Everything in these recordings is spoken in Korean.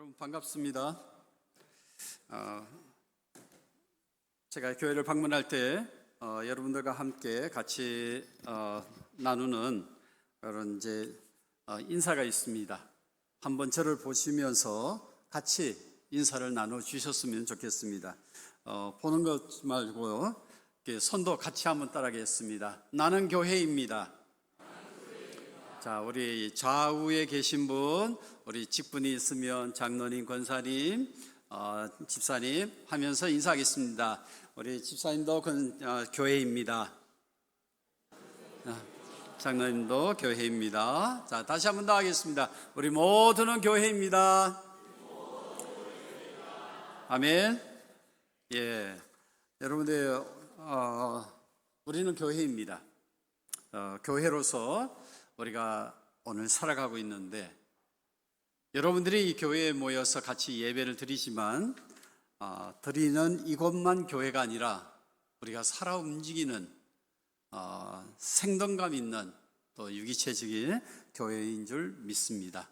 여러분 반갑습니다. 제가 교회를 방문할 때 여러분들과 함께 같이 나누는 그런 인사가 있습니다. 한번 저를 보시면서 같이 인사를 나눠 주셨으면 좋겠습니다. 보는 것 말고 손도 같이 한번 따라하겠습니다. 나는 교회입니다. 자, 우리 좌우에 계신 분, 우리 직분이 있으면 장로님, 권사님, 집사님 하면서 인사하겠습니다. 우리 집사님도 교회입니다. 장로님도 교회입니다. 자, 다시 한번 더 하겠습니다. 우리 모두는 교회입니다. 아멘. 예, 여러분들 우리는 교회입니다. 교회로서 우리가 오늘 살아가고 있는데, 여러분들이 이 교회에 모여서 같이 예배를 드리지만 드리는 이곳만 교회가 아니라 우리가 살아 움직이는 생동감 있는 또 유기체적인 교회인 줄 믿습니다.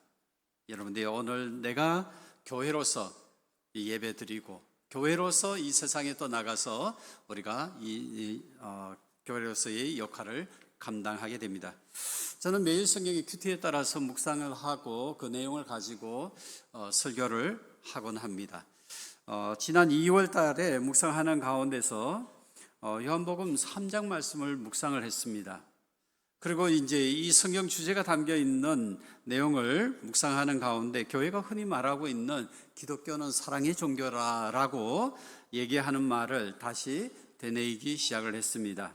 여러분들이 오늘 내가 교회로서 이 예배 드리고 교회로서 이 세상에 또 나가서 우리가 이 교회로서의 역할을 감당하게 됩니다. 저는 매일 성경의 큐티에 따라서 묵상을 하고 그 내용을 가지고 설교를 하곤 합니다. 지난 2월 달에 묵상하는 가운데서 요한복음 3장 말씀을 묵상을 했습니다. 그리고 이제 이 성경 주제가 담겨 있는 내용을 묵상하는 가운데 교회가 흔히 말하고 있는 기독교는 사랑의 종교라라고 얘기하는 말을 다시 되뇌이기 시작을 했습니다.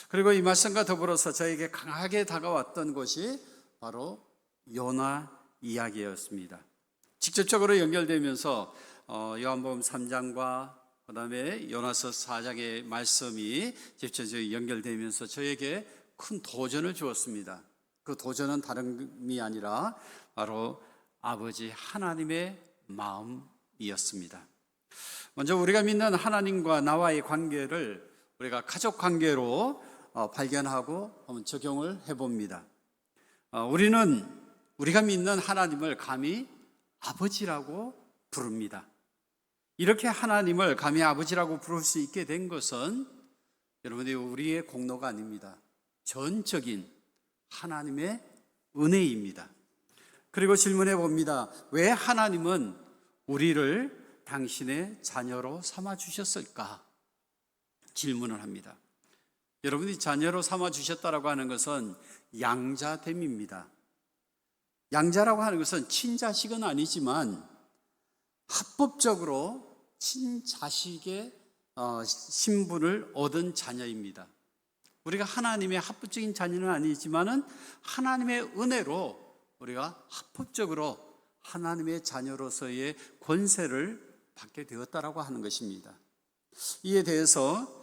그리고 이 말씀과 더불어서 저에게 강하게 다가왔던 것이 바로 요나 이야기였습니다. 직접적으로 연결되면서 요한복음 3장과 그 다음에 요나서 4장의 말씀이 직접적으로 연결되면서 저에게 큰 도전을 주었습니다. 그 도전은 다름이 아니라 바로 아버지 하나님의 마음이었습니다. 먼저 우리가 믿는 하나님과 나와의 관계를 우리가 가족 관계로 발견하고 한번 적용을 해봅니다. 우리가 믿는 하나님을 감히 아버지라고 부릅니다. 이렇게 하나님을 감히 아버지라고 부를 수 있게 된 것은 여러분들이 우리의 공로가 아닙니다. 전적인 하나님의 은혜입니다. 그리고 질문해 봅니다. 왜 하나님은 우리를 당신의 자녀로 삼아 주셨을까? 질문을 합니다. 여러분이 자녀로 삼아 주셨다라고 하는 것은 양자됨입니다. 양자라고 하는 것은 친자식은 아니지만 합법적으로 친자식의 신분을 얻은 자녀입니다. 우리가 하나님의 합법적인 자녀는 아니지만은 하나님의 은혜로 우리가 합법적으로 하나님의 자녀로서의 권세를 받게 되었다라고 하는 것입니다. 이에 대해서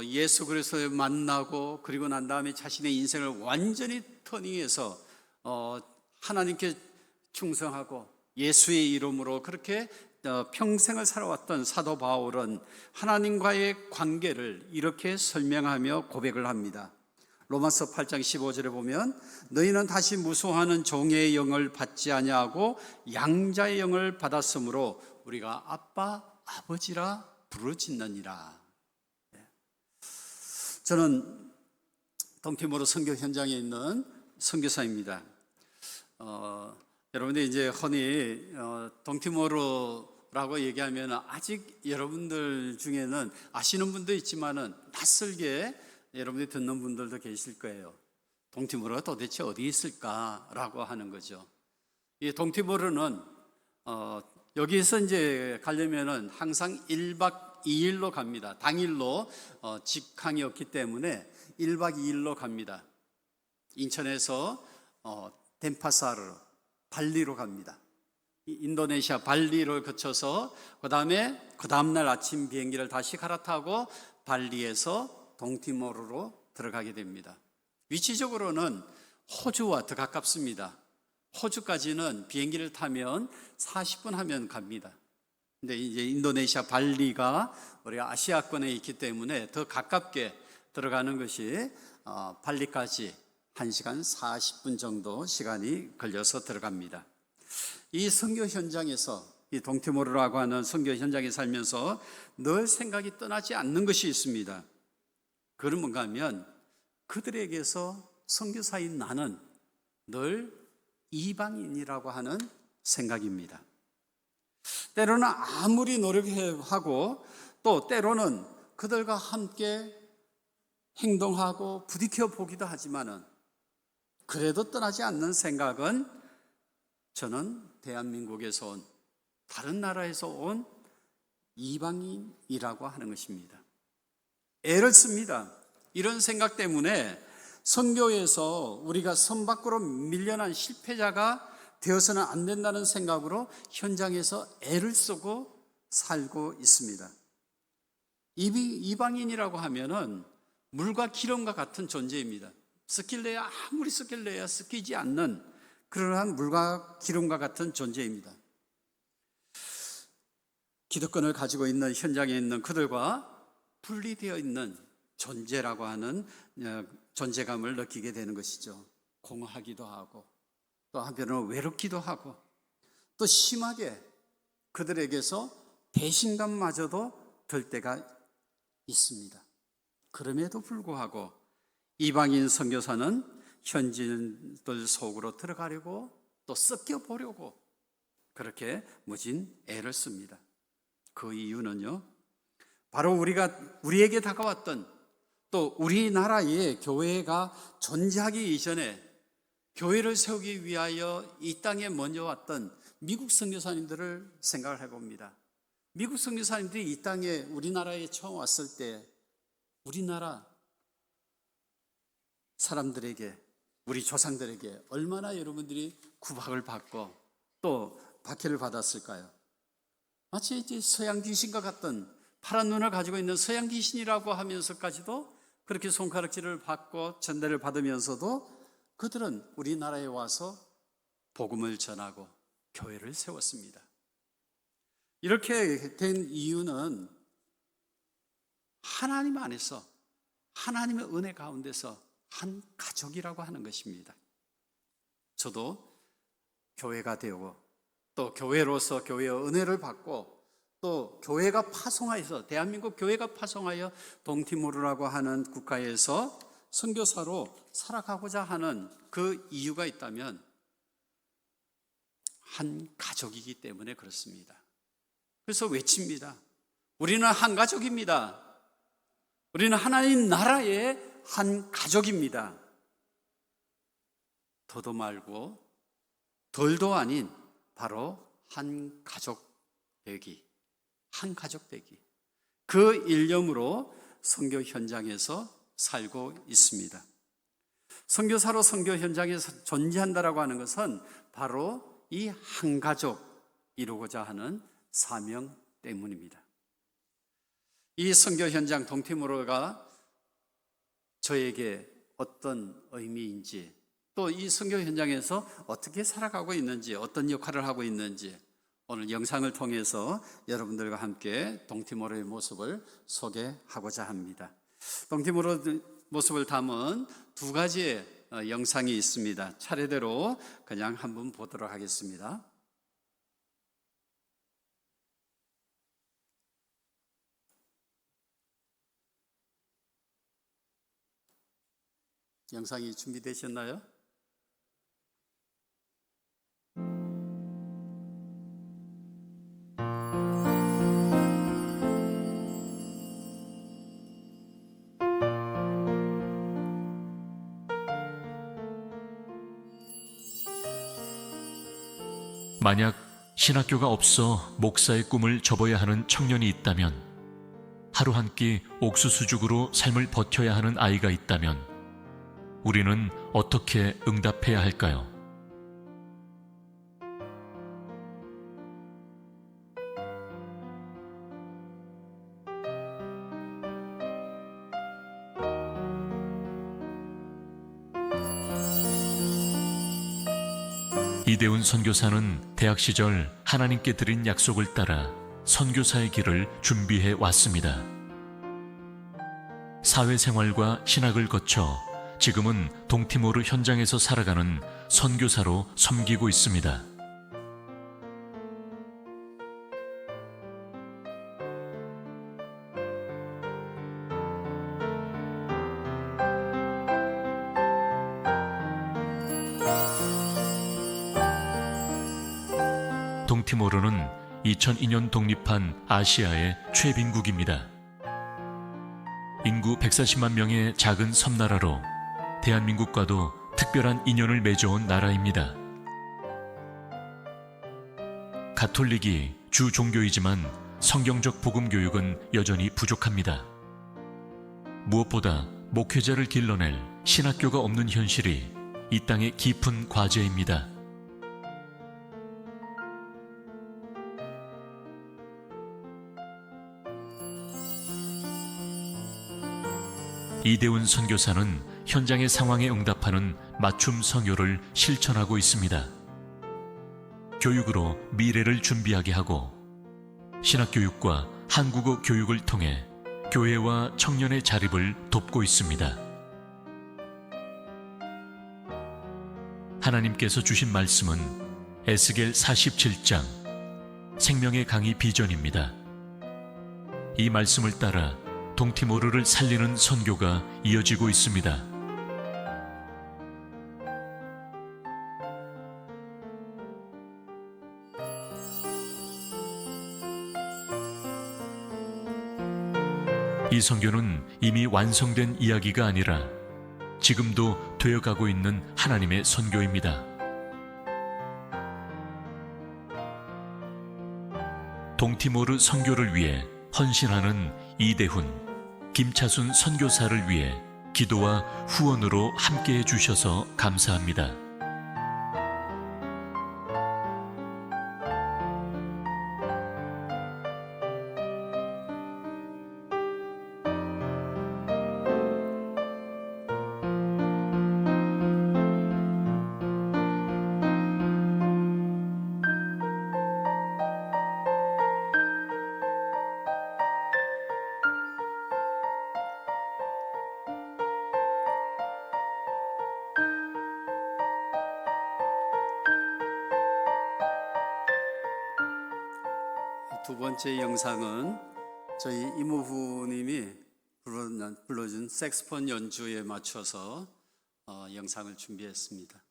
예수 그리스도를 만나고 그리고 난 다음에 자신의 인생을 완전히 터닝해서 하나님께 충성하고 예수의 이름으로 그렇게 평생을 살아왔던 사도 바울은 하나님과의 관계를 이렇게 설명하며 고백을 합니다. 로마서 8장 15절에 보면 너희는 다시 무수하는 종의 영을 받지 아니하고 양자의 영을 받았으므로 우리가 아빠 아버지라 부르짖느니라. 저는 동티모르 선교 현장에 있는 선교사입니다. 여러분들 이제 흔히 동티모르라고 얘기하면 아직 여러분들 중에는 아시는 분도 있지만은 낯설게 여러분들이 듣는 분들도 계실 거예요. 동티모르가 도대체 어디 있을까라고 하는 거죠. 이 동티모르는 여기서 이제 가려면은 항상 1박 2일로 갑니다. 당일로 직항이 없기 때문에 1박 2일로 갑니다. 인천에서 덴파사르, 발리로 갑니다. 인도네시아 발리를 거쳐서 그 다음날 아침 비행기를 다시 갈아타고 발리에서 동티모르로 들어가게 됩니다. 위치적으로는 호주와 더 가깝습니다. 호주까지는 비행기를 타면 40분 하면 갑니다. 근데 이제 인도네시아 발리가 우리가 아시아권에 있기 때문에 더 가깝게 들어가는 것이 발리까지 1시간 40분 정도 시간이 걸려서 들어갑니다. 이 선교 현장에서, 이 동티모르라고 하는 선교 현장에 살면서 늘 생각이 떠나지 않는 것이 있습니다. 그건 뭔가 하면 그들에게서 선교사인 나는 늘 이방인이라고 하는 생각입니다. 때로는 아무리 노력하고 또 때로는 그들과 함께 행동하고 부딪혀 보기도 하지만은 그래도 떠나지 않는 생각은 저는 대한민국에서 온, 다른 나라에서 온 이방인이라고 하는 것입니다. 애를 씁니다. 이런 생각 때문에 선교에서 우리가 선 밖으로 밀려난 실패자가 되어서는 안 된다는 생각으로 현장에서 애를 쓰고 살고 있습니다. 이방인이라고 하면은 물과 기름과 같은 존재입니다. 섞일래야 아무리 섞일래야 섞이지 않는 그러한 물과 기름과 같은 존재입니다. 기득권을 가지고 있는 현장에 있는 그들과 분리되어 있는 존재라고 하는 존재감을 느끼게 되는 것이죠. 공허하기도 하고 또 한편으로는 외롭기도 하고 또 심하게 그들에게서 배신감마저도 들 때가 있습니다. 그럼에도 불구하고 이방인 선교사는 현지인들 속으로 들어가려고 또 섞여 보려고 그렇게 무진 애를 씁니다. 그 이유는요, 바로 우리에게 다가왔던 또 우리나라에 교회가 존재하기 이전에 교회를 세우기 위하여 이 땅에 먼저 왔던 미국 선교사님들을 생각을 해봅니다. 미국 선교사님들이 이 땅에 우리나라에 처음 왔을 때 우리나라 사람들에게, 우리 조상들에게 얼마나 여러분들이 구박을 받고 또 박해를 받았을까요? 마치 이제 서양 귀신과 같던 파란 눈을 가지고 있는 서양 귀신이라고 하면서까지도 그렇게 손가락질을 받고 전대를 받으면서도 그들은 우리나라에 와서 복음을 전하고 교회를 세웠습니다. 이렇게 된 이유는 하나님 안에서, 하나님의 은혜 가운데서 한 가족이라고 하는 것입니다. 저도 교회가 되고 또 교회로서 교회의 은혜를 받고 또 교회가 파송하여서, 대한민국 교회가 파송하여 동티모르라고 하는 국가에서 선교사로 살아가고자 하는 그 이유가 있다면 한 가족이기 때문에 그렇습니다. 그래서 외칩니다. 우리는 한 가족입니다. 우리는 하나님 나라의 한 가족입니다. 더도 말고 덜도 아닌 바로 한 가족 되기, 한 가족 되기. 그 일념으로 선교 현장에서 살고 있습니다. 선교사로 선교 현장에서 존재한다라고 하는 것은 바로 이 한 가족 이루고자 하는 사명 때문입니다. 이 선교 현장 동티모르가 저에게 어떤 의미인지, 또 이 선교 현장에서 어떻게 살아가고 있는지, 어떤 역할을 하고 있는지 오늘 영상을 통해서 여러분들과 함께 동티모르의 모습을 소개하고자 합니다. 동티모르 모습을 담은 두 가지의 영상이 있습니다. 차례대로 그냥 한번 보도록 하겠습니다. 영상이 준비되셨나요? 만약 신학교가 없어 목사의 꿈을 접어야 하는 청년이 있다면, 하루 한 끼 옥수수죽으로 삶을 버텨야 하는 아이가 있다면 우리는 어떻게 응답해야 할까요? 이대훈 선교사는 대학 시절 하나님께 드린 약속을 따라 선교사의 길을 준비해 왔습니다. 사회생활과 신학을 거쳐 지금은 동티모르 현장에서 살아가는 선교사로 섬기고 있습니다. 동티모르는 2002년 독립한 아시아의 최빈국입니다. 인구 140만 명의 작은 섬나라로 대한민국과도 특별한 인연을 맺어온 나라입니다. 가톨릭이 주 종교이지만 성경적 복음 교육은 여전히 부족합니다. 무엇보다 목회자를 길러낼 신학교가 없는 현실이 이 땅의 깊은 과제입니다. 이대훈 선교사는 현장의 상황에 응답하는 맞춤 선교를 실천하고 있습니다. 교육으로 미래를 준비하게 하고 신학교육과 한국어 교육을 통해 교회와 청년의 자립을 돕고 있습니다. 하나님께서 주신 말씀은 에스겔 47장 생명의 강이 비전입니다. 이 말씀을 따라 동티모르를 살리는 선교가 이어지고 있습니다. 이 선교는 이미 완성된 이야기가 아니라 지금도 되어가고 있는 하나님의 선교입니다. 동티모르 선교를 위해 헌신하는 이대훈, 김차순 선교사를 위해 기도와 후원으로 함께해 주셔서 감사합니다. 두 번째 영상은 저희 이모부님이 불러준 색스폰 연주에 맞춰서 영상을 준비했습니다.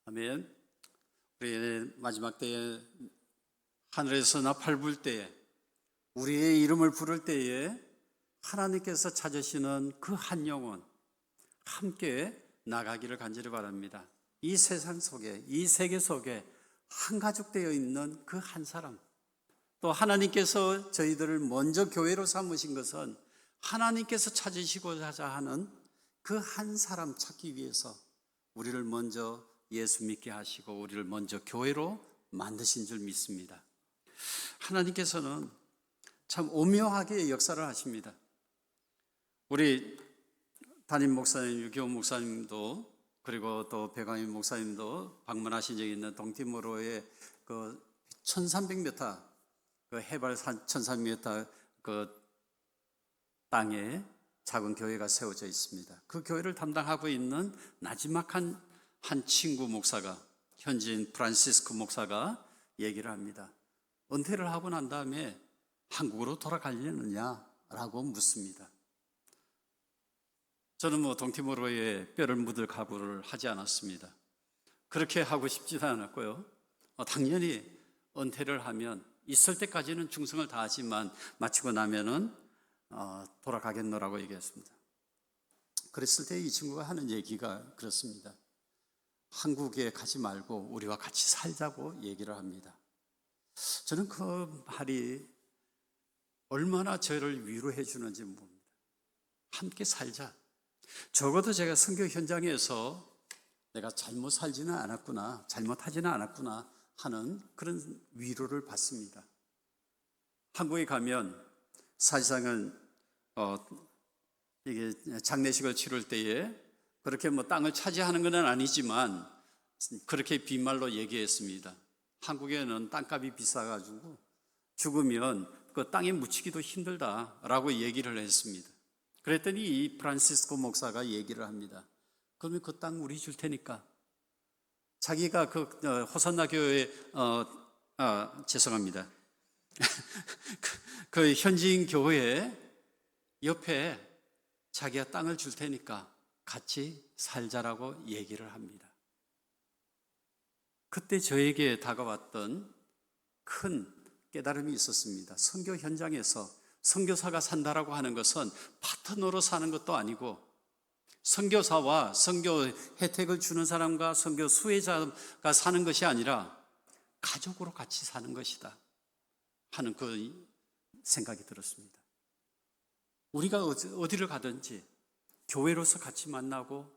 아멘. 우리 마지막 때에 하늘에서 나팔 불 때에, 우리의 이름을 부를 때에 하나님께서 찾으시는 그 한 영혼 함께 나가기를 간절히 바랍니다. 이 세상 속에, 이 세계 속에 한 가족 되어 있는 그 한 사람, 또 하나님께서 저희들을 먼저 교회로 삼으신 것은 하나님께서 찾으시고자 하는 그 한 사람 찾기 위해서 우리를 먼저 예수 믿게 하시고 우리를 먼저 교회로 만드신 줄 믿습니다. 하나님께서는 참 오묘하게 역사를 하십니다. 우리 담임 목사님, 유기호 목사님도 그리고 또 배광임 목사님도 방문하신 적이 있는 동티모로의 그 1300m 그 해발 1300m 그 땅에 작은 교회가 세워져 있습니다. 그 교회를 담당하고 있는 나지막한 한 친구 목사가, 현지인 프란시스코 목사가 얘기를 합니다. 은퇴를 하고 난 다음에 한국으로 돌아가려느냐라고 묻습니다. 저는 동티모로에 뼈를 묻을 각오를 하지 않았습니다. 그렇게 하고 싶지도 않았고요. 당연히 은퇴를 하면 있을 때까지는 충성을 다하지만 마치고 나면은 돌아가겠노라고 얘기했습니다. 그랬을 때 이 친구가 하는 얘기가 그렇습니다. 한국에 가지 말고 우리와 같이 살자고 얘기를 합니다. 저는 그 말이 얼마나 저를 위로해 주는지 모릅니다. 함께 살자. 적어도 제가 선교 현장에서 내가 잘못 살지는 않았구나, 잘못하지는 않았구나 하는 그런 위로를 받습니다. 한국에 가면 사실상은 이게 장례식을 치를 때에 그렇게 땅을 차지하는 건 아니지만 그렇게 빈말로 얘기했습니다. 한국에는 땅값이 비싸가지고 죽으면 그 땅에 묻히기도 힘들다라고 얘기를 했습니다. 그랬더니 이 프란시스코 목사가 얘기를 합니다. 그러면 그 땅 우리 줄 테니까. 자기가 그 호산나 교회 죄송합니다. 그 현지인 교회 옆에 자기가 땅을 줄 테니까 같이 살자라고 얘기를 합니다. 그때 저에게 다가왔던 큰 깨달음이 있었습니다. 선교 현장에서 선교사가 산다라고 하는 것은 파트너로 사는 것도 아니고 선교사와 선교 혜택을 주는 사람과 선교 수혜자가 사는 것이 아니라 가족으로 같이 사는 것이다 하는 그 생각이 들었습니다. 우리가 어디를 가든지 교회로서 같이 만나고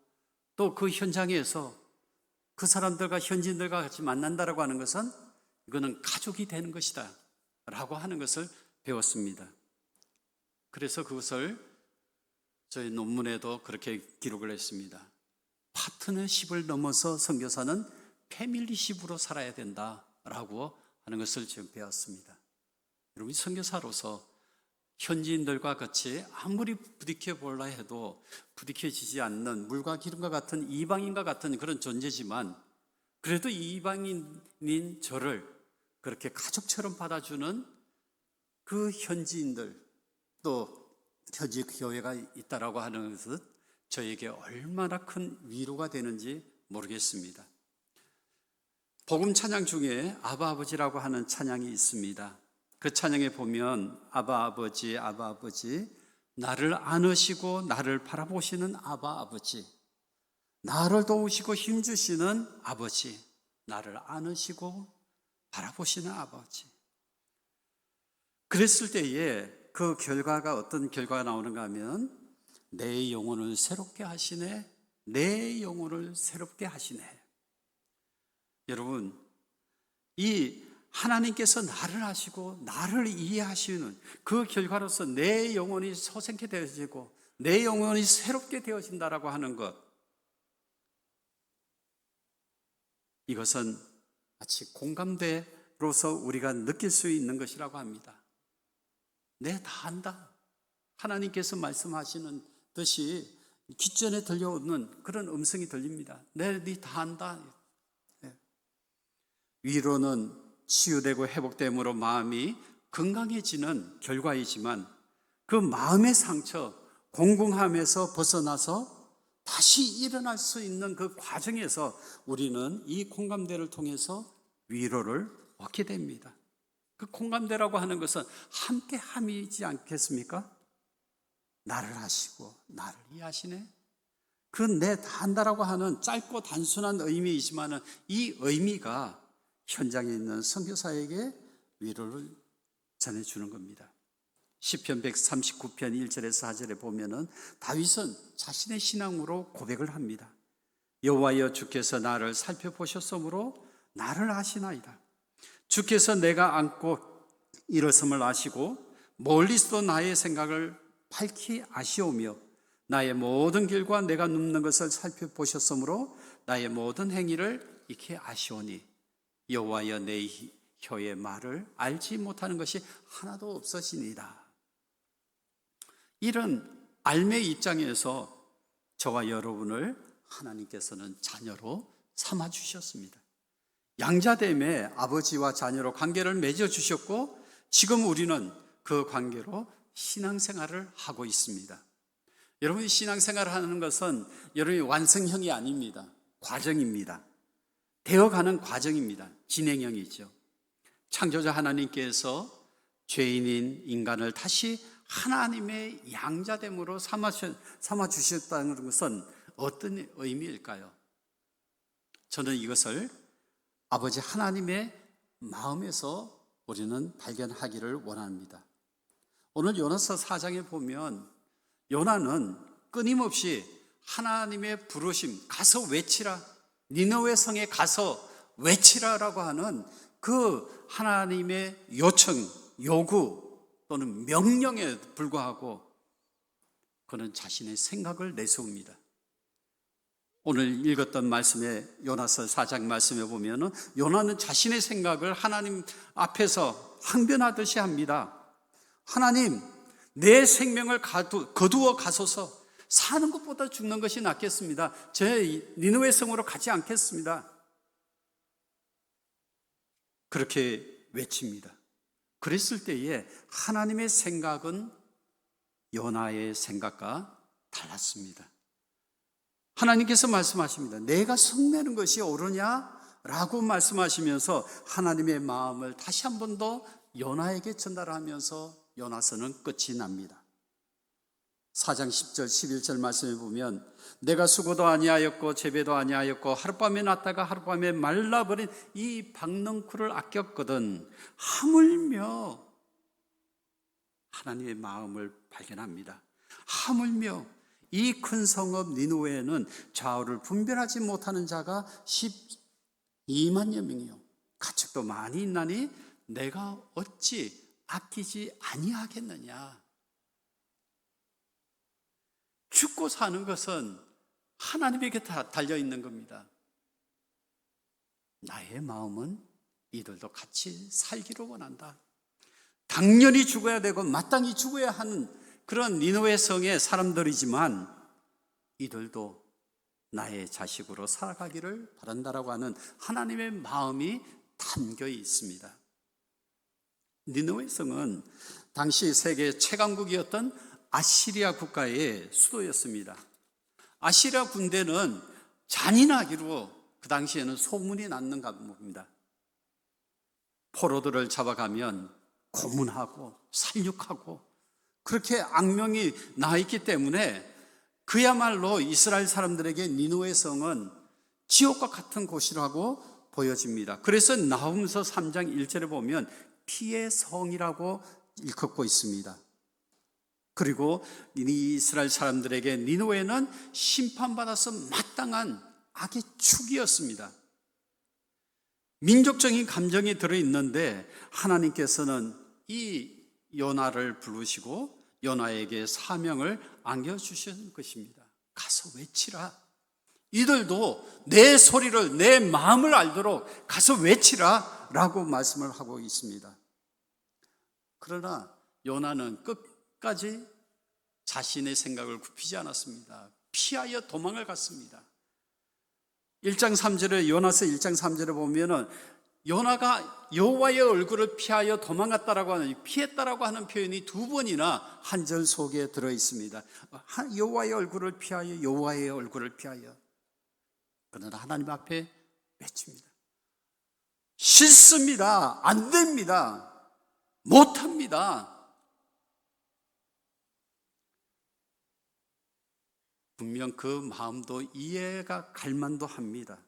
또 그 현장에서 그 사람들과 현지인들과 같이 만난다라고 하는 것은 이거는 가족이 되는 것이다 라고 하는 것을 배웠습니다. 그래서 그것을 저희 논문에도 그렇게 기록을 했습니다. 파트너십을 넘어서 선교사는 패밀리십으로 살아야 된다라고 하는 것을 지금 배웠습니다. 여러분, 선교사로서 현지인들과 같이 아무리 부딪혀 보려 해도 부딪혀지지 않는 물과 기름과 같은 이방인과 같은 그런 존재지만 그래도 이방인인 저를 그렇게 가족처럼 받아주는 그 현지인들 또 현지 교회가 있다라고 하는 것은 저에게 얼마나 큰 위로가 되는지 모르겠습니다. 복음 찬양 중에 아바 아버지라고 하는 찬양이 있습니다. 그 찬양에 보면 아바 아버지, 아바 아버지, 나를 안으시고 나를 바라보시는 아바 아버지, 나를 도우시고 힘주시는 아버지, 나를 안으시고 바라보시는 아버지. 그랬을 때에 그 결과가 어떤 결과가 나오는가 하면 내 영혼을 새롭게 하시네, 내 영혼을 새롭게 하시네. 여러분, 이 하나님께서 나를 아시고 나를 이해하시는 그 결과로서 내 영혼이 소생케 되어지고 내 영혼이 새롭게 되어진다라고 하는 것, 이것은 마치 공감대로서 우리가 느낄 수 있는 것이라고 합니다. 내 다 안다. 하나님께서 말씀하시는 듯이 귓전에 들려오는 그런 음성이 들립니다. 네 다 안다. 위로는 치유되고 회복됨으로 마음이 건강해지는 결과이지만 그 마음의 상처, 공공함에서 벗어나서 다시 일어날 수 있는 그 과정에서 우리는 이 공감대를 통해서 위로를 얻게 됩니다. 그 공감대라고 하는 것은 함께함이지 않겠습니까? 나를 아시고 나를 이해하시네. 그 내 다 안다라고 하는 짧고 단순한 의미이지만 이 의미가 현장에 있는 선교사에게 위로를 전해주는 겁니다. 시편 139편 1절에서 4절에 보면은 다윗은 자신의 신앙으로 고백을 합니다. 여호와여, 주께서 나를 살펴보셨으므로 나를 아시나이다. 주께서 내가 앉고 일어섬을 아시고 멀리서도 나의 생각을 밝히 아시오며 나의 모든 길과 내가 눕는 것을 살펴보셨으므로 나의 모든 행위를 익히 아시오니 여호와여, 내 혀의 말을 알지 못하는 것이 하나도 없으시니이다. 이런 알매의 입장에서 저와 여러분을 하나님께서는 자녀로 삼아주셨습니다. 양자됨에 아버지와 자녀로 관계를 맺어주셨고 지금 우리는 그 관계로 신앙생활을 하고 있습니다. 여러분이 신앙생활을 하는 것은 여러분이 완성형이 아닙니다. 과정입니다. 되어가는 과정입니다. 진행형이죠. 창조자 하나님께서 죄인인 인간을 다시 하나님의 양자됨으로 삼아주셨다는 것은 어떤 의미일까요? 저는 이것을 아버지 하나님의 마음에서 우리는 발견하기를 원합니다. 오늘 요나서 4장에 보면 요나는 끊임없이 하나님의 부르심, 가서 외치라, 니느웨 성에 가서 외치라라고 하는 그 하나님의 요청, 요구 또는 명령에 불과하고 그는 자신의 생각을 내세웁니다. 오늘 읽었던 말씀에 요나서 4장 말씀에 보면은 요나는 자신의 생각을 하나님 앞에서 항변하듯이 합니다. 하나님, 내 생명을 거두어 가소서. 사는 것보다 죽는 것이 낫겠습니다. 제 니느웨 성으로 가지 않겠습니다. 그렇게 외칩니다. 그랬을 때에 하나님의 생각은 요나의 생각과 달랐습니다. 하나님께서 말씀하십니다. 내가 성내는 것이 옳으냐? 라고 말씀하시면서 하나님의 마음을 다시 한 번 더 요나에게 전달하면서 요나서는 끝이 납니다. 4장 10절 11절 말씀에 보면 내가 수고도 아니하였고 재배도 아니하였고 하룻밤에 났다가 하룻밤에 말라버린 이 박넝쿨을 아꼈거든 하물며 하나님의 마음을 발견합니다. 하물며 이 큰 성읍 니느웨에는 좌우를 분별하지 못하는 자가 12만여 명이요 가축도 많이 있나니 내가 어찌 아끼지 아니하겠느냐. 죽고 사는 것은 하나님에게 다 달려있는 겁니다. 나의 마음은 이들도 같이 살기를 원한다. 당연히 죽어야 되고 마땅히 죽어야 하는 그런 니느웨 성의 사람들이지만 이들도 나의 자식으로 살아가기를 바란다라고 하는 하나님의 마음이 담겨 있습니다. 니느웨 성은 당시 세계 최강국이었던 아시리아 국가의 수도였습니다. 아시리아 군대는 잔인하기로 그 당시에는 소문이 났는 겁니다. 포로들을 잡아가면 고문하고 살육하고 그렇게 악명이 나 있기 때문에 그야말로 이스라엘 사람들에게 니느웨 성은 지옥과 같은 곳이라고 보여집니다. 그래서 나훔서 3장 1절에 보면 피의 성이라고 일컫고 있습니다. 그리고 이스라엘 사람들에게 니느웨는 심판받아서 마땅한 악의 축이었습니다. 민족적인 감정이 들어있는데 하나님께서는 이 요나를 부르시고 요나에게 사명을 안겨주신 것입니다. 가서 외치라. 이들도 내 소리를 내 마음을 알도록 가서 외치라 라고 말씀을 하고 있습니다. 그러나 요나는 끝까지 자신의 생각을 굽히지 않았습니다. 피하여 도망을 갔습니다. 1장 3절에 요나서 1장 3절에 보면은 요나가 여호와의 얼굴을 피하여 도망갔다라고 하는 피했다라고 하는 표현이 두 번이나 한 절 속에 들어 있습니다. 여호와의 얼굴을 피하여 여호와의 얼굴을 피하여. 그러나 하나님 앞에 외칩니다. 싫습니다. 안 됩니다. 못합니다. 분명 그 마음도 이해가 갈 만도 합니다.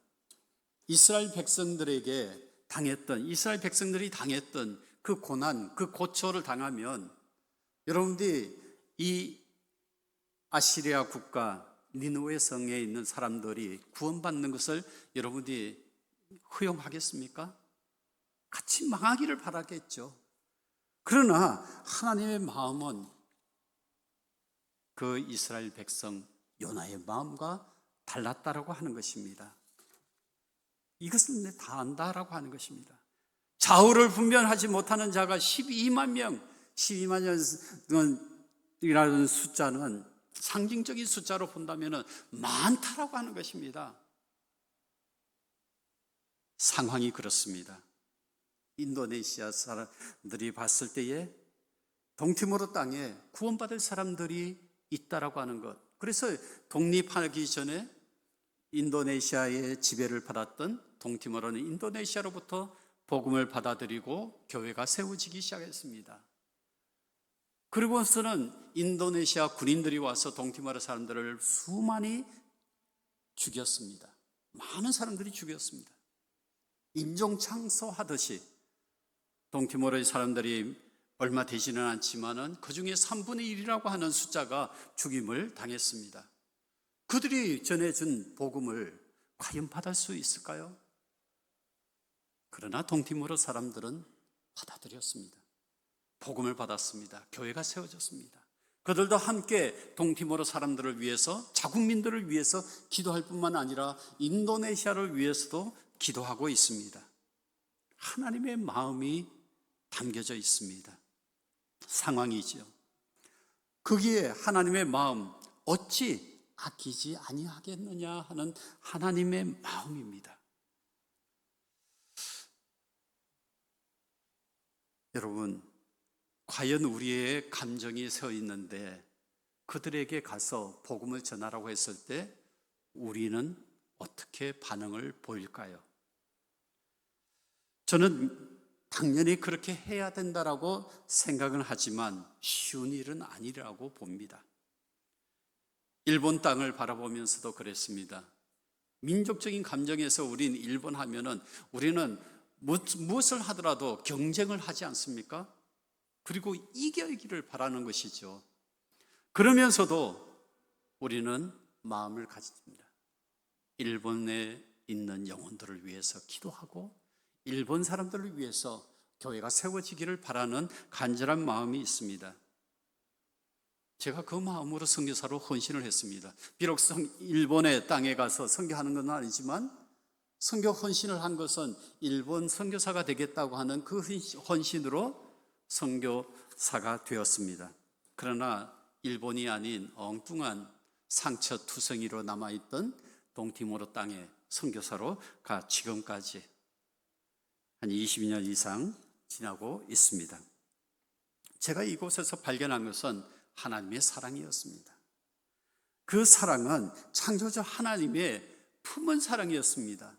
이스라엘 백성들이 당했던 그 고난, 그 고초를 당하면 여러분들이 이 아시리아 국가 니느웨 성에 있는 사람들이 구원받는 것을 여러분들이 허용하겠습니까? 같이 망하기를 바라겠죠. 그러나 하나님의 마음은 그 이스라엘 백성 요나의 마음과 달랐다라고 하는 것입니다. 이것은 다 안다라고 하는 것입니다. 좌우를 분별하지 못하는 자가 12만 명이라는 숫자는 상징적인 숫자로 본다면 많다라고 하는 것입니다. 상황이 그렇습니다. 인도네시아 사람들이 봤을 때에 동티모르 땅에 구원받을 사람들이 있다라고 하는 것. 그래서 독립하기 전에 인도네시아의 지배를 받았던 동티모르는 인도네시아로부터 복음을 받아들이고 교회가 세워지기 시작했습니다. 그리고서는 인도네시아 군인들이 와서 동티모르 사람들을 수많이 죽였습니다. 많은 사람들이 죽였습니다. 인종창소하듯이 동티모르의 사람들이 얼마 되지는 않지만은 그 중에 3분의 1이라고 하는 숫자가 죽임을 당했습니다. 그들이 전해준 복음을 과연 받을 수 있을까요? 그러나 동티모르 사람들은 받아들였습니다. 복음을 받았습니다. 교회가 세워졌습니다. 그들도 함께 동티모르 사람들을 위해서, 자국민들을 위해서 기도할 뿐만 아니라 인도네시아를 위해서도 기도하고 있습니다. 하나님의 마음이 담겨져 있습니다. 상황이죠. 거기에 하나님의 마음 어찌 아끼지 아니하겠느냐 하는 하나님의 마음입니다. 여러분, 과연 우리의 감정이 서 있는데 그들에게 가서 복음을 전하라고 했을 때 우리는 어떻게 반응을 보일까요? 저는 당연히 그렇게 해야 된다라고 생각은 하지만 쉬운 일은 아니라고 봅니다. 일본 땅을 바라보면서도 그랬습니다. 민족적인 감정에서 우린 일본 하면은 우리는 무엇을 하더라도 경쟁을 하지 않습니까? 그리고 이기기를 바라는 것이죠. 그러면서도 우리는 마음을 가집니다. 일본에 있는 영혼들을 위해서 기도하고 일본 사람들을 위해서 교회가 세워지기를 바라는 간절한 마음이 있습니다. 제가 그 마음으로 선교사로 헌신을 했습니다. 비록 일본의 땅에 가서 선교하는 건 아니지만 선교 헌신을 한 것은 일본 선교사가 되겠다고 하는 그 헌신으로 선교사가 되었습니다. 그러나 일본이 아닌 엉뚱한 상처투성이로 남아있던 동티모르 땅에 선교사로 가 지금까지 한 20년 이상 지나고 있습니다. 제가 이곳에서 발견한 것은 하나님의 사랑이었습니다. 그 사랑은 창조주 하나님의 품은 사랑이었습니다.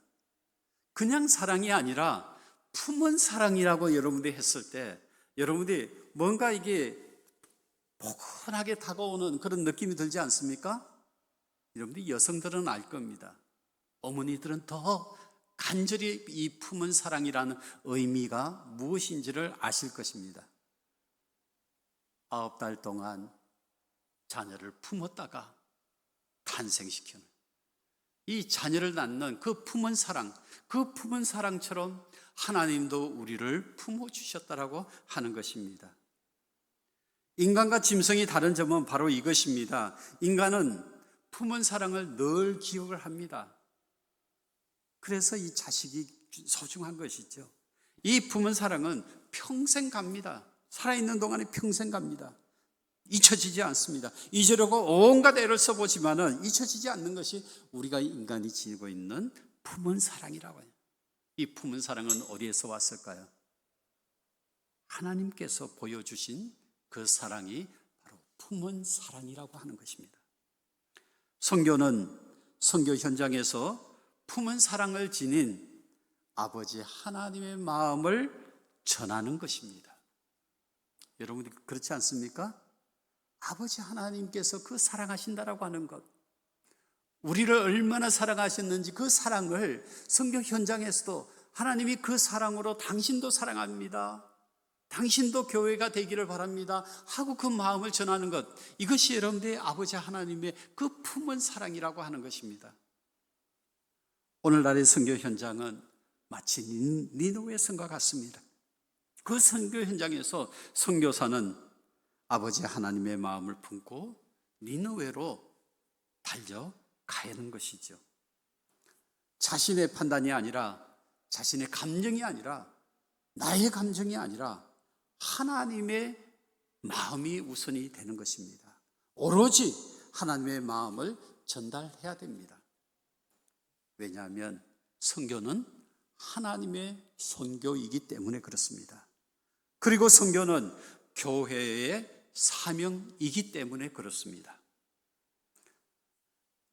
그냥 사랑이 아니라 품은 사랑이라고 여러분들이 했을 때 여러분들이 뭔가 이게 포근하게 다가오는 그런 느낌이 들지 않습니까? 여러분들이 여성들은 알 겁니다. 어머니들은 더 간절히 이 품은 사랑이라는 의미가 무엇인지를 아실 것입니다. 9달 동안 자녀를 품었다가 탄생시키는 이 자녀를 낳는 그 품은 사랑, 그 품은 사랑처럼 하나님도 우리를 품어주셨다라고 하는 것입니다. 인간과 짐승이 다른 점은 바로 이것입니다. 인간은 품은 사랑을 늘 기억을 합니다. 그래서 이 자식이 소중한 것이죠. 이 품은 사랑은 평생 갑니다. 살아있는 동안에 평생 갑니다. 잊혀지지 않습니다. 잊으려고 온갖 애를 써보지만은 잊혀지지 않는 것이 우리가 인간이 지니고 있는 품은 사랑이라고 해요. 이 품은 사랑은 어디에서 왔을까요? 하나님께서 보여주신 그 사랑이 바로 품은 사랑이라고 하는 것입니다. 선교는 선교 현장에서 품은 사랑을 지닌 아버지 하나님의 마음을 전하는 것입니다. 여러분 그렇지 않습니까? 아버지 하나님께서 그 사랑하신다라고 하는 것, 우리를 얼마나 사랑하셨는지 그 사랑을 성경 현장에서도 하나님이 그 사랑으로 당신도 사랑합니다, 당신도 교회가 되기를 바랍니다 하고 그 마음을 전하는 것, 이것이 여러분들의 아버지 하나님의 그 품은 사랑이라고 하는 것입니다. 오늘날의 선교 현장은 마치 니느웨 성과 같습니다. 그 선교 현장에서 선교사는 아버지 하나님의 마음을 품고 니느웨로 달려가는 것이죠. 자신의 판단이 아니라, 자신의 감정이 아니라, 나의 감정이 아니라 하나님의 마음이 우선이 되는 것입니다. 오로지 하나님의 마음을 전달해야 됩니다. 왜냐하면 선교는 하나님의 선교이기 때문에 그렇습니다. 그리고 선교는 교회의 사명이기 때문에 그렇습니다.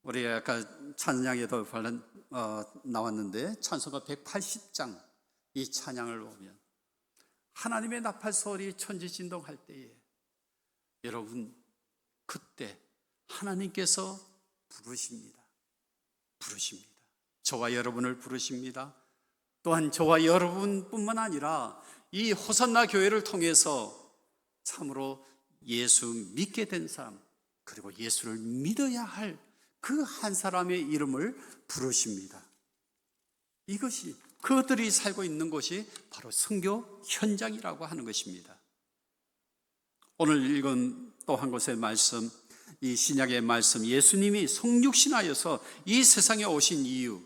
우리 아까 찬양에도 나왔는데 찬송가 180장 이 찬양을 보면 하나님의 나팔 소리 천지진동할 때에 여러분 그때 하나님께서 부르십니다. 저와 여러분을 부르십니다. 또한 저와 여러분뿐만 아니라 이 호산나 교회를 통해서 참으로 예수 믿게 된 사람, 그리고 예수를 믿어야 할 그 한 사람의 이름을 부르십니다. 이것이 그들이 살고 있는 곳이 바로 선교 현장이라고 하는 것입니다. 오늘 읽은 또 한 곳의 말씀, 이 신약의 말씀, 예수님이 성육신하여서 이 세상에 오신 이유,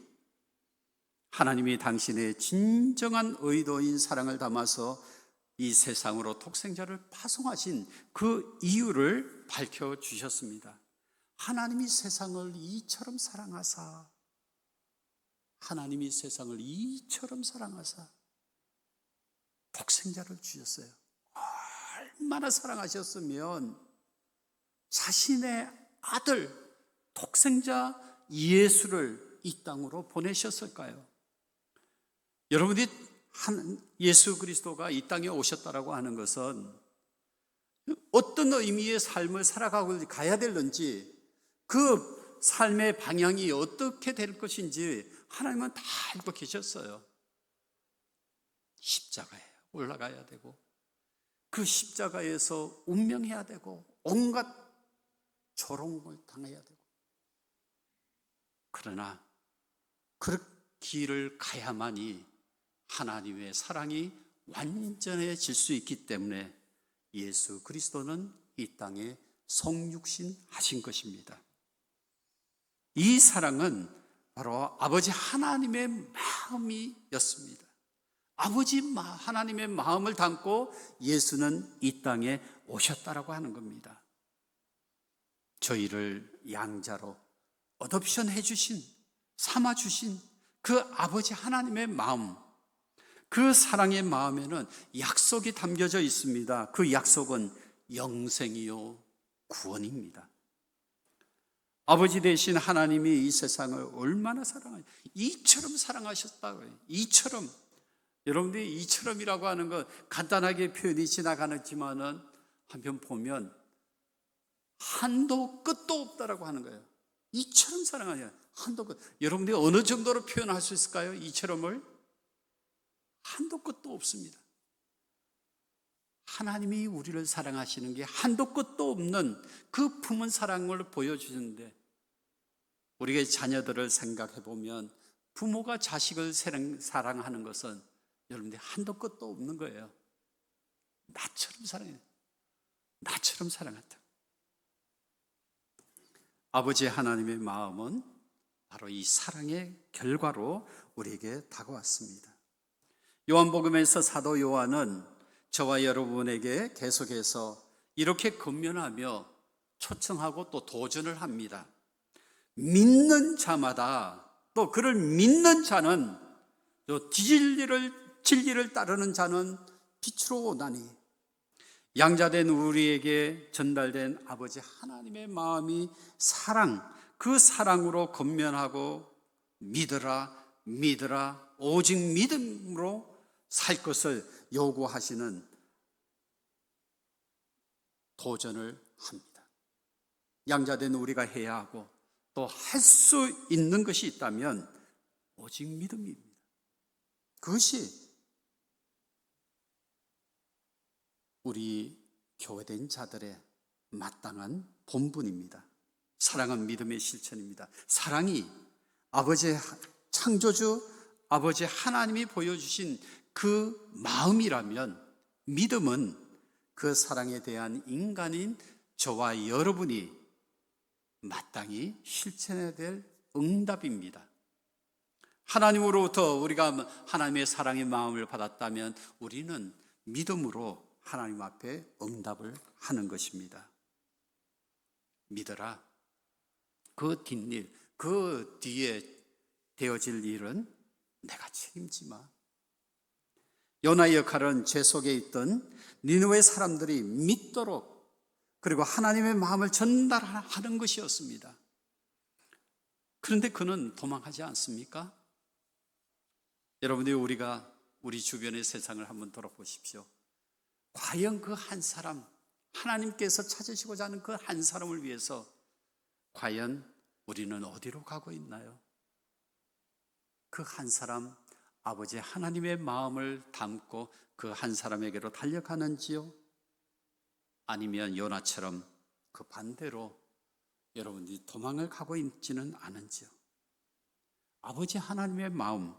하나님이 당신의 진정한 의도인 사랑을 담아서 이 세상으로 독생자를 파송하신 그 이유를 밝혀주셨습니다. 하나님이 세상을 이처럼 사랑하사, 하나님이 세상을 이처럼 사랑하사 독생자를 주셨어요. 얼마나 사랑하셨으면 자신의 아들 독생자 예수를 이 땅으로 보내셨을까요? 여러분이 예수 그리스도가 이 땅에 오셨다라고 하는 것은 어떤 의미의 삶을 살아가고 가야 되는지, 그 삶의 방향이 어떻게 될 것인지 하나님은 다 알고 계셨어요. 십자가에 올라가야 되고, 그 십자가에서 운명해야 되고, 온갖 조롱을 당해야 되고, 그러나 그 길을 가야만이 하나님의 사랑이 완전해질 수 있기 때문에 예수 그리스도는 이 땅에 성육신 하신 것입니다. 이 사랑은 바로 아버지 하나님의 마음이었습니다. 아버지 하나님의 마음을 담고 예수는 이 땅에 오셨다라고 하는 겁니다. 저희를 양자로 어덥션 해주신, 삼아주신 그 아버지 하나님의 마음, 그 사랑의 마음에는 약속이 담겨져 있습니다. 그 약속은 영생이요 구원입니다. 아버지 되신 하나님이 이 세상을 얼마나 이처럼 사랑하셨다고요. 이처럼. 여러분들이 이처럼이라고 하는 건 간단하게 표현이 지나가지만은 한편 보면 한도 끝도 없다라고 하는 거예요. 이처럼 사랑하냐, 한도 끝. 여러분들이 어느 정도로 표현할 수 있을까요? 이처럼을 한도 끝도 없습니다. 하나님이 우리를 사랑하시는 게 한도 끝도 없는 그 품은 사랑을 보여주시는데, 우리의 자녀들을 생각해 보면 부모가 자식을 사랑하는 것은 여러분들이 한도 끝도 없는 거예요. 나처럼 사랑해, 나처럼 사랑한다. 아버지 하나님의 마음은 바로 이 사랑의 결과로 우리에게 다가왔습니다. 요한복음에서 사도 요한은 저와 여러분에게 계속해서 이렇게 권면하며 초청하고 또 도전을 합니다. 믿는 자마다, 또 그를 믿는 자는, 진리를 따르는 자는 빛으로 오나니, 양자된 우리에게 전달된 아버지 하나님의 마음이 사랑, 그 사랑으로 권면하고 믿으라, 오직 믿음으로 살 것을 요구하시는 도전을 합니다. 양자된 우리가 해야 하고 또 할 수 있는 것이 있다면 오직 믿음입니다. 그것이 우리 교회된 자들의 마땅한 본분입니다. 사랑은 믿음의 실천입니다. 사랑이 아버지 창조주 아버지 하나님이 보여주신 그 마음이라면 믿음은 그 사랑에 대한 인간인 저와 여러분이 마땅히 실천해야 될 응답입니다. 하나님으로부터 우리가 하나님의 사랑의 마음을 받았다면 우리는 믿음으로 하나님 앞에 응답을 하는 것입니다. 믿어라. 그 뒷일, 그 뒤에 되어질 일은 내가 책임지 마. 요나의 역할은 죄 속에 있던 니느웨 사람들이 믿도록 그리고 하나님의 마음을 전달하는 것이었습니다. 그런데 그는 도망하지 않습니까? 여러분들이 우리 주변의 세상을 한번 돌아보십시오. 과연 그 한 사람, 하나님께서 찾으시고자 하는 그 한 사람을 위해서 과연 우리는 어디로 가고 있나요? 그 한 사람, 아버지 하나님의 마음을 담고 그 한 사람에게로 달려가는지요? 아니면 요나처럼 그 반대로 여러분들이 도망을 가고 있지는 않은지요? 아버지 하나님의 마음,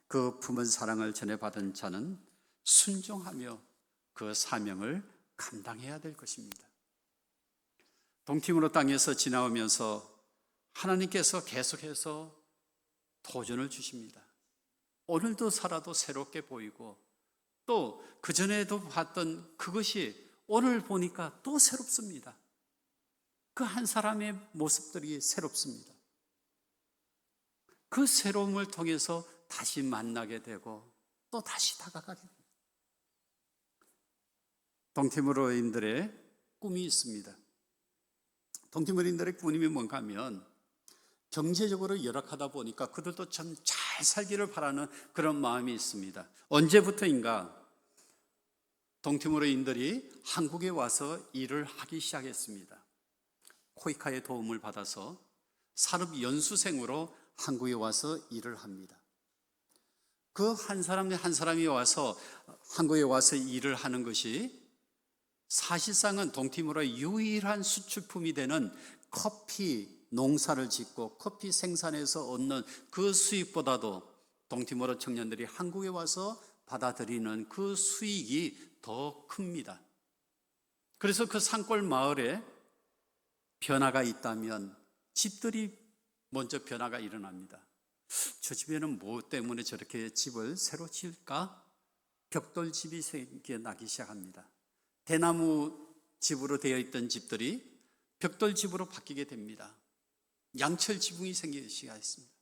그 품은 사랑을 전해받은 자는 순종하며 그 사명을 감당해야 될 것입니다. 동티모르 땅에서 지나오면서 하나님께서 계속해서 도전을 주십니다. 오늘도 살아도 새롭게 보이고 또 그전에도 봤던 그것이 오늘 보니까 또 새롭습니다. 그 한 사람의 모습들이 새롭습니다. 그 새로움을 통해서 다시 만나게 되고 또 다시 다가가게 됩니다. 동티모르인들의 꿈이 있습니다. 동티모르인들의 꿈이 뭔가 하면 경제적으로 열악하다 보니까 그들도 참 잘 살기를 바라는 그런 마음이 있습니다. 언제부터인가 동티모르인들이 한국에 와서 일을 하기 시작했습니다. 코이카의 도움을 받아서 산업연수생으로 한국에 와서 일을 합니다. 그 한 사람이 와서 한국에 와서 일을 하는 것이 사실상은 동티모르의 유일한 수출품이 되는 커피 농사를 짓고 커피 생산해서 얻는 그 수익보다도 동티모르 청년들이 한국에 와서 받아들이는 그 수익이 더 큽니다. 그래서 그 산골 마을에 변화가 있다면 집들이 먼저 변화가 일어납니다. 저 집에는 뭐 때문에 저렇게 집을 새로 지을까? 벽돌집이 생겨나기 시작합니다. 대나무 집으로 되어 있던 집들이 벽돌집으로 바뀌게 됩니다. 양철 지붕이 생기기 시작했습니다.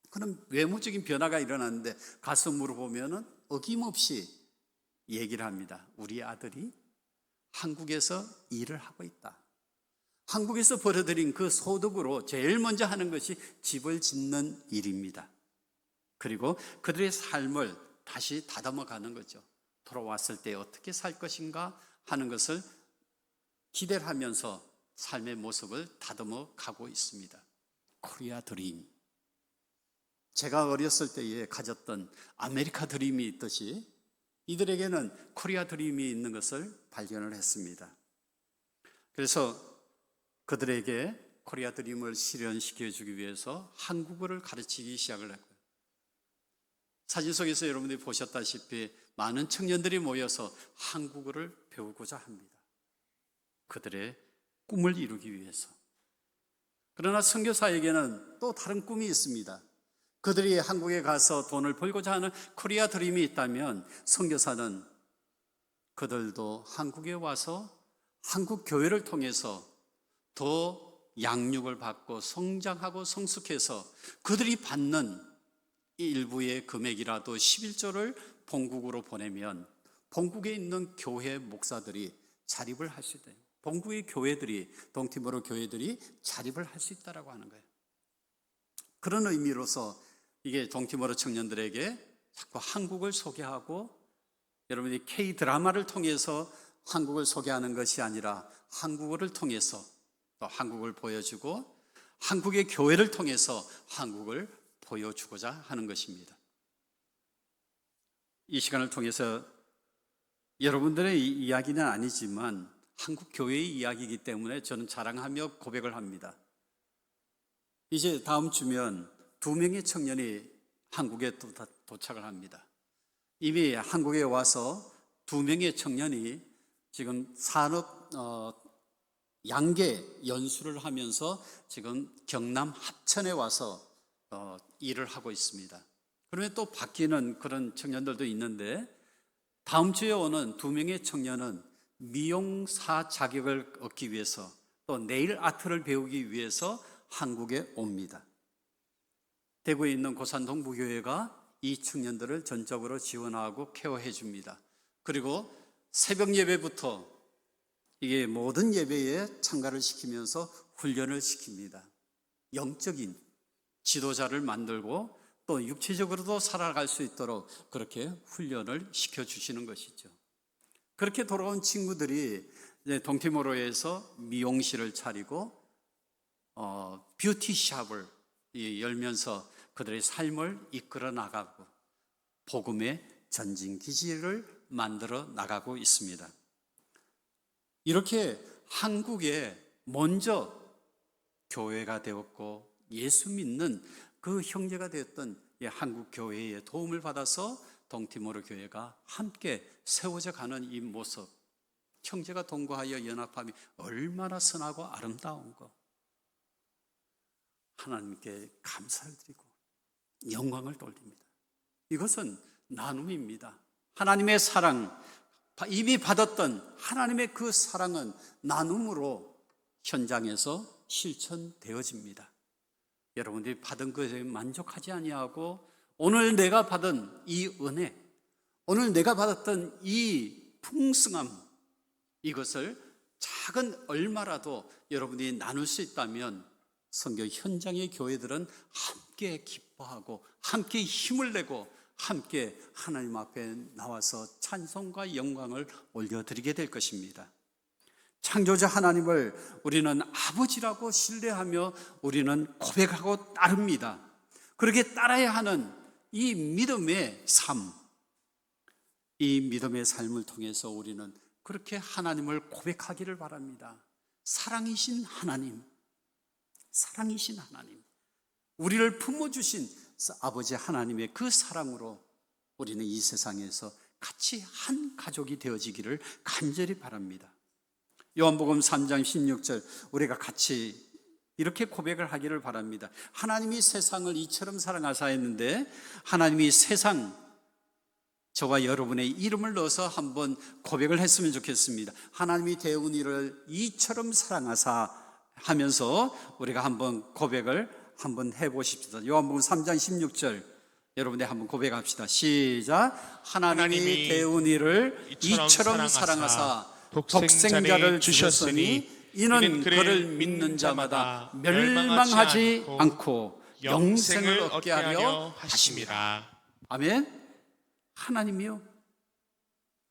그럼 외모적인 변화가 일어났는데 가서 물어보면 어김없이 얘기를 합니다. 우리 아들이 한국에서 일을 하고 있다. 한국에서 벌어들인 그 소득으로 제일 먼저 하는 것이 집을 짓는 일입니다. 그리고 그들의 삶을 다시 다듬어 가는 거죠. 돌아왔을 때 어떻게 살 것인가 하는 것을 기대를 하면서 삶의 모습을 다듬어 가고 있습니다. 코리아 드림. 제가 어렸을 때에 가졌던 아메리카 드림이 있듯이 이들에게는 코리아 드림이 있는 것을 발견을 했습니다. 그래서 그들에게 코리아 드림을 실현시켜 주기 위해서 한국어를 가르치기 시작을 했고요. 사진 속에서 여러분들이 보셨다시피 많은 청년들이 모여서 한국어를 배우고자 합니다. 그들의 꿈을 이루기 위해서. 그러나 선교사에게는 또 다른 꿈이 있습니다. 그들이 한국에 가서 돈을 벌고자 하는 코리아 드림이 있다면 선교사는 그들도 한국에 와서 한국 교회를 통해서 더 양육을 받고 성장하고 성숙해서 그들이 받는 일부의 금액이라도 11조를 본국으로 보내면 본국에 있는 교회 목사들이 자립을 할 수 있다. 본국의 교회들이, 동티모르 교회들이 자립을 할 수 있다라고 하는 거예요. 그런 의미로서 이게 동티모르 청년들에게 자꾸 한국을 소개하고 여러분이 K 드라마를 통해서 한국을 소개하는 것이 아니라 한국어를 통해서 또 한국을 보여주고 한국의 교회를 통해서 한국을 보여주고자 하는 것입니다. 이 시간을 통해서 여러분들의 이야기는 아니지만 한국 교회의 이야기이기 때문에 저는 자랑하며 고백을 합니다. 이제 다음 주면 2명의 청년이 한국에 도착을 합니다. 이미 한국에 와서 2명의 청년이 지금 산업 양계 연수를 하면서 지금 경남 합천에 와서 일을 하고 있습니다. 그러면 또 바뀌는 그런 청년들도 있는데 다음 주에 오는 2명의 청년은 미용사 자격을 얻기 위해서 또 네일 아트를 배우기 위해서 한국에 옵니다. 대구에 있는 고산동부교회가 이 청년들을 전적으로 지원하고 케어해 줍니다. 그리고 새벽 예배부터 이게 모든 예배에 참가를 시키면서 훈련을 시킵니다. 영적인 지도자를 만들고 또 육체적으로도 살아갈 수 있도록 그렇게 훈련을 시켜주시는 것이죠. 그렇게 돌아온 친구들이 이제 동티모로에서 미용실을 차리고 뷰티샵을 열면서 그들의 삶을 이끌어 나가고 복음의 전진기지를 만들어 나가고 있습니다. 이렇게 한국에 먼저 교회가 되었고 예수 믿는 그 형제가 되었던 한국 교회의 도움을 받아서 동티모르 교회가 함께 세워져 가는 이 모습, 형제가 동거하여 연합함이 얼마나 선하고 아름다운 것, 하나님께 감사를 드리고 영광을 돌립니다. 이것은 나눔입니다. 하나님의 사랑, 이미 받았던 하나님의 그 사랑은 나눔으로 현장에서 실천되어집니다. 여러분들이 받은 것에 만족하지 아니하고 오늘 내가 받은 이 은혜, 오늘 내가 받았던 이 풍성함, 이것을 작은 얼마라도 여러분이 나눌 수 있다면 선교 현장의 교회들은 함께 기뻐하고 함께 힘을 내고 함께 하나님 앞에 나와서 찬송과 영광을 올려드리게 될 것입니다. 창조자 하나님을 우리는 아버지라고 신뢰하며 우리는 고백하고 따릅니다. 그렇게 따라야 하는 이 믿음의 삶, 이 믿음의 삶을 통해서 우리는 그렇게 하나님을 고백하기를 바랍니다. 사랑이신 하나님, 사랑이신 하나님, 우리를 품어주신 아버지 하나님의 그 사랑으로 우리는 이 세상에서 같이 한 가족이 되어지기를 간절히 바랍니다. 요한복음 3장 16절 우리가 같이 이렇게 고백을 하기를 바랍니다. 하나님이 세상을 이처럼 사랑하사 했는데 하나님이 세상, 저와 여러분의 이름을 넣어서 한번 고백을 했으면 좋겠습니다. 하나님이 대운이를 이처럼 사랑하사 하면서 우리가 한번 고백을 한번 해보십시다. 요한복음 3장 16절 여러분들 한번 고백합시다. 시작. 하나님이 대운이를 이처럼 사랑하사 독생자를 주셨으니 이는 그를 믿는 자마다 멸망하지 않고 영생을 얻게 하려 하심이라. 아멘. 하나님이요,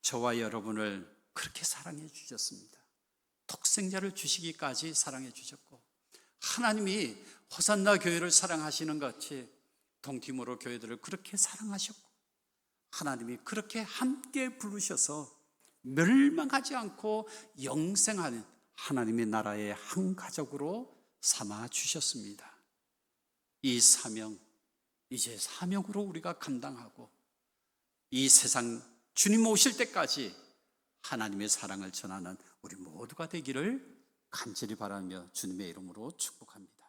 저와 여러분을 그렇게 사랑해 주셨습니다. 독생자를 주시기까지 사랑해 주셨고, 하나님이 호산나 교회를 사랑하시는 것 같이 동티모로 교회들을 그렇게 사랑하셨고, 하나님이 그렇게 함께 부르셔서 멸망하지 않고 영생하는 하나님의 나라의 한 가족으로 삼아 주셨습니다. 이 사명, 이제 사명으로 우리가 감당하고 이 세상 주님 오실 때까지 하나님의 사랑을 전하는 우리 모두가 되기를 간절히 바라며 주님의 이름으로 축복합니다.